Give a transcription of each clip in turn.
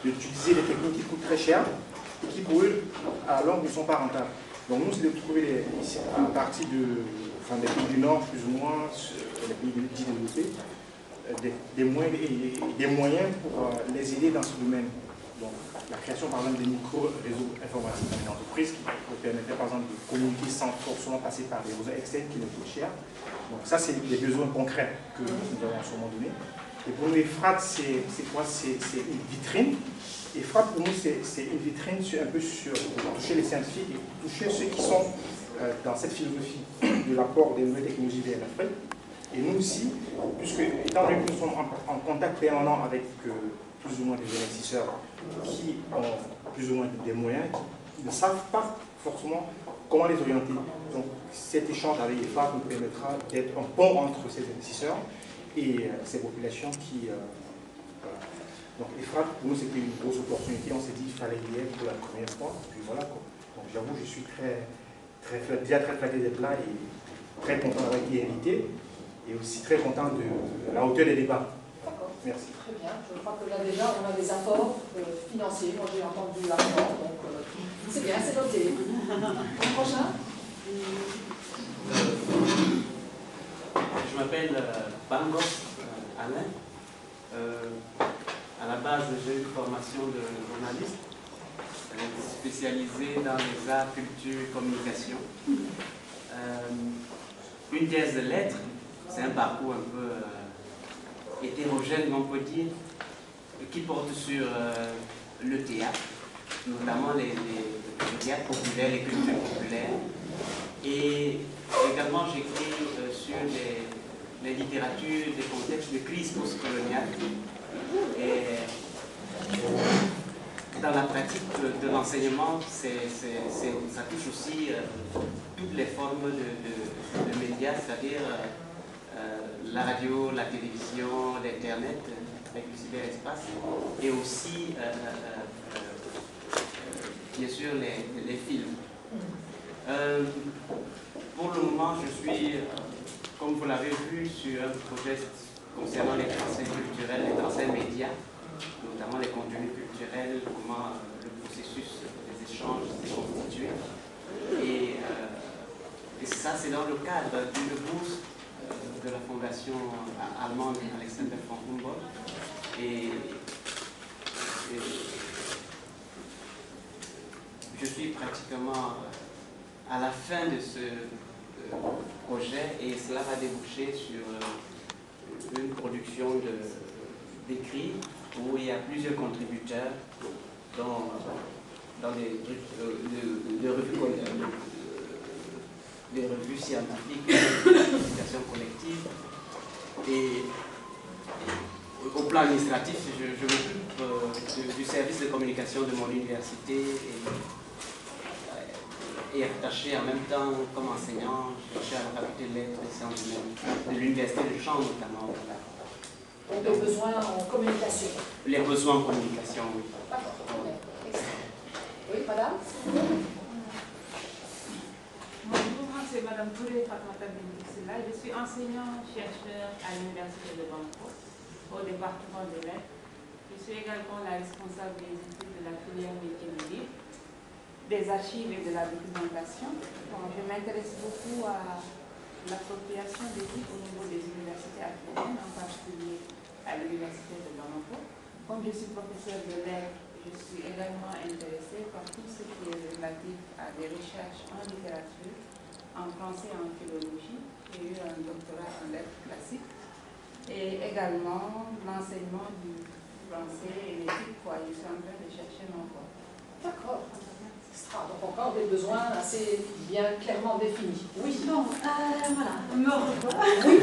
d'utiliser des techniques qui coûtent très cher et qui, pour eux, à longue, ne sont pas rentables. Donc nous, c'est de trouver, à partir des pays du Nord, plus ou moins, les pays dits développés, des moyens pour les aider dans ce domaine. Donc, la création, par exemple, des micro-réseaux informatiques dans les entreprises qui permettrait, par exemple, de communiquer sans forcément passer par des réseaux externes qui nous coûtent cher. Donc, ça, c'est des besoins concrets que nous avons en ce moment donné. Et pour nous, EFRAD, c'est quoi? C'est une vitrine. EFRAD, pour nous, c'est une vitrine un peu pour toucher les scientifiques et pour toucher ceux qui sont dans cette philosophie de l'apport des nouvelles technologies vers l'Afrique. Et nous aussi, puisque, étant donné que nous sommes en contact permanent avec plus ou moins des investisseurs qui ont plus ou moins des moyens, qui ne savent pas forcément comment les orienter. Donc cet échange avec EFRAD nous permettra d'être un pont entre ces investisseurs et ces populations qui... voilà. Donc EFRAD, pour nous, c'était une grosse opportunité. On s'est dit qu'il fallait y être pour la première fois. Puis voilà, quoi. Donc j'avoue, je suis déjà très flatté d'être là et très content d'avoir été invité. Et aussi très content de la hauteur des débats. D'accord. Merci. Très bien. Je crois que là déjà, on a des apports financiers. Moi, j'ai entendu l'apport, donc c'est bien, c'est noté. Le prochain. Je m'appelle Bangos Alain. À la base, j'ai une formation de journaliste spécialisée dans les arts, culture et communication. Une thèse de lettres. C'est un parcours un peu hétérogène, on peut dire, qui porte sur le théâtre, notamment les théâtres populaires, les cultures populaires. Et également, j'écris sur les littératures, des contextes de crise postcoloniale. Et dans la pratique de l'enseignement, ça touche aussi toutes les formes de médias, c'est-à-dire la radio, la télévision, l'Internet, avec le cyberespace, et aussi, bien sûr, les films. Pour le moment, je suis, comme vous l'avez vu, sur un projet concernant les transferts culturels, les transferts médias, notamment les contenus culturels, comment le processus des échanges s'est constitué. Et ça, c'est dans le cadre d'une bourse de la fondation allemande Alexander von Humboldt. Et je suis pratiquement à la fin de ce projet et cela va déboucher sur une production d'écrits où il y a plusieurs contributeurs dans des revues scientifiques, de publication collective. Et au plan administratif, je m'occupe du service de communication de mon université et attaché en même temps comme enseignant, je suis à la faculté de lettres et sciences humaines de l'université de Champs notamment. Donc les besoins en communication. Les besoins en communication, oui. D'accord. Oui, madame. Bonjour, c'est Madame Touré Fatmata Bindixila. Je suis enseignant-chercheur à l'Université de Bamako, au département des lettres. Je suis également la responsable des études de la filière métier du livre, des archives et de la documentation. Donc, je m'intéresse beaucoup à l'appropriation des livres au niveau des universités africaines, en particulier à l'Université de Bamako. Comme je suis professeur de lettres, je suis également intéressée par tout ce qui est relatif à des recherches en littérature, en français et en philologie. J'ai eu un doctorat en lettres classiques et également l'enseignement du français et l'éthique, quoi. Je suis en train de chercher mon corps. D'accord. Donc encore des besoins assez bien clairement définis. Oui. Bon, voilà, me revoilà. Oui.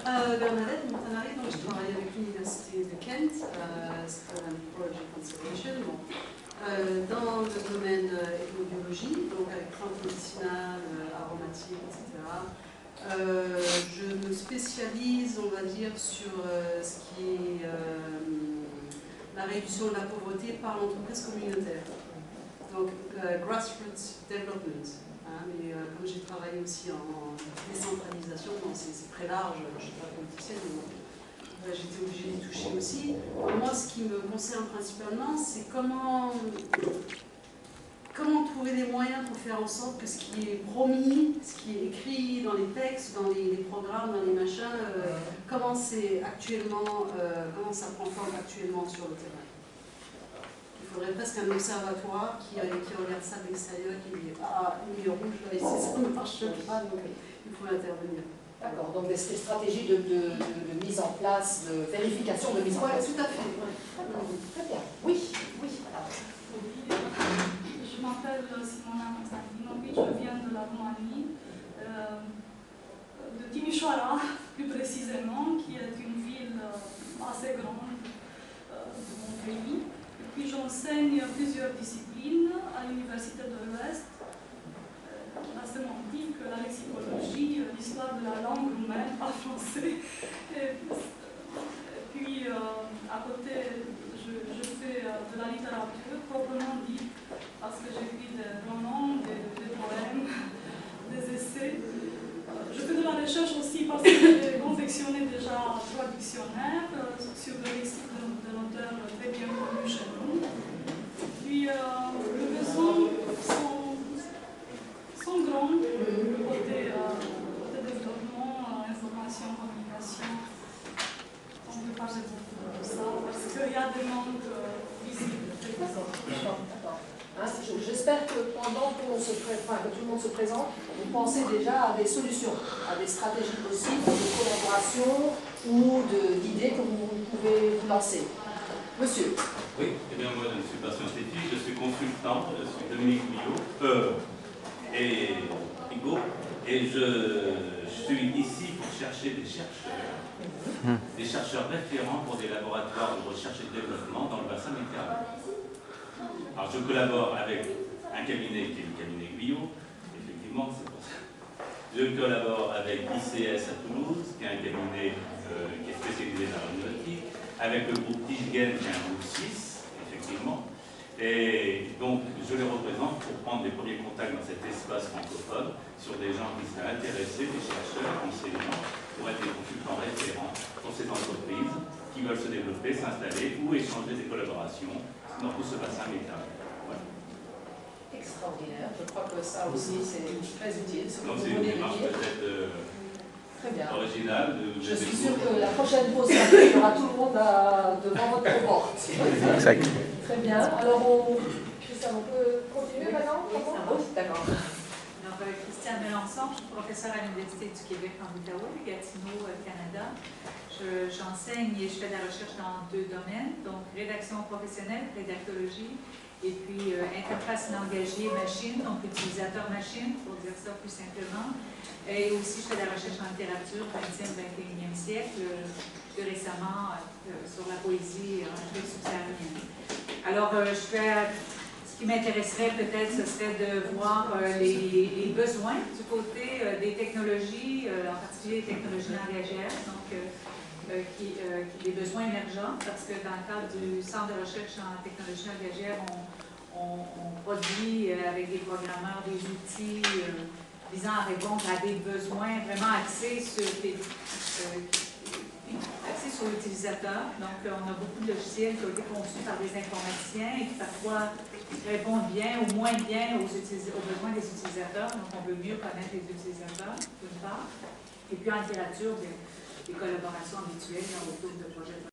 Bernadette Montanari, donc je travaille avec l'Université de Kent, Project Conservation, dans le domaine ethnobiologie, donc avec plantes médicinales, aromatiques, etc. Je me spécialise, on va dire, sur ce qui est la réduction de la pauvreté par l'entreprise communautaire. Donc, grassroots development. Mais comme j'ai travaillé aussi en décentralisation, c'est très large, je ne suis pas politicienne, j'étais obligée d'y toucher aussi. Moi, ce qui me concerne principalement, c'est comment trouver des moyens pour faire en sorte que ce qui est promis, ce qui est écrit dans les textes, dans les programmes, dans les machins, comment c'est actuellement, comment ça prend forme actuellement sur le terrain. Il faudrait presque un observatoire qui regarde ça de l'extérieur, qui dit « Ah, une ligne rouge, là, ici, ça ne marche pas, donc il faut intervenir. » D'accord, donc des stratégies de mise en place, de vérification de mise en place. Oui, tout à fait. D'accord, très bien. Oui, madame. Je m'appelle Simona Konstantinovic, je viens de la Roumanie, de Timișoara, plus précisément, qui est une ville assez grande de mon pays. Et puis j'enseigne plusieurs disciplines à l'Université de l'Ouest, la sémantique, la lexicologie, l'histoire de la langue roumaine, pas français. Et puis à côté, je fais de la littérature proprement dite, parce que j'écris des romans, des poèmes, des essais. Je fais de la recherche aussi parce que j'ai confectionné déjà 3 dictionnaires sur le lexique d'un auteur très bien connu chez nous. Puis les besoins sont grands, côté développement, information, communication. On peut parler beaucoup de ça parce qu'il y a des manques visibles. D'accord. J'espère que pendant que tout le monde se présente, vous pensez déjà à des solutions, à des stratégies possibles de collaboration ou d'idées que vous pouvez vous lancer. Monsieur. Oui, eh bien moi je ne suis pas scientifique, je suis consultant, je suis Dominique Hugo, et je suis ici pour chercher des chercheurs référents pour des laboratoires de recherche et de développement dans le bassin méditerranéen. Alors je collabore avec un cabinet qui est le cabinet Guyot, effectivement c'est pour ça. Je collabore avec ICS à Toulouse, qui est un cabinet qui est spécialisé dans l'aéronautique, avec le groupe Tiggen, qui est un groupe suisse, effectivement. Et donc je les représente pour prendre les premiers contacts dans cet espace francophone sur des gens qui seraient intéressés, des chercheurs, enseignants, pour être des consultants référents pour ces entreprises qui veulent se développer, s'installer ou échanger des collaborations dans tout ce bassin méditerranéen. Voilà. Extraordinaire, je crois que ça aussi c'est très utile. Donc c'est une démarche peut-être originale. Je suis sûre que la prochaine pause, il y aura tout le monde devant votre porte. Exact. Très bien. Alors, Christiane, on peut continuer maintenant? Oui, d'accord. Alors, Christiane Melançon, je suis professeure à l'Université du Québec en Outaouais, Gatineau, Canada. J'enseigne et je fais de la recherche dans 2 domaines, donc rédaction professionnelle, rédactologie, et puis interface langagier-machine, donc utilisateur-machine, pour dire ça plus simplement. Et aussi, je fais de la recherche en littérature 20e, 21e siècle, plus récemment sur la poésie subsaharienne. Alors, ce qui m'intéresserait peut-être, ce serait de voir les besoins du côté des technologies, en particulier les technologies langagières, donc les besoins émergents, parce que dans le cadre du Centre de recherche en technologie langagière, on produit avec des programmeurs des outils visant à répondre à des besoins vraiment axés sur l'utilisateur. Donc, on a beaucoup de logiciels qui ont été conçus par des informaticiens et qui parfois répondent bien ou moins bien aux besoins des utilisateurs. Donc, on veut mieux connaître les utilisateurs, d'une part. Et puis, en littérature, des collaborations habituelles autour de projets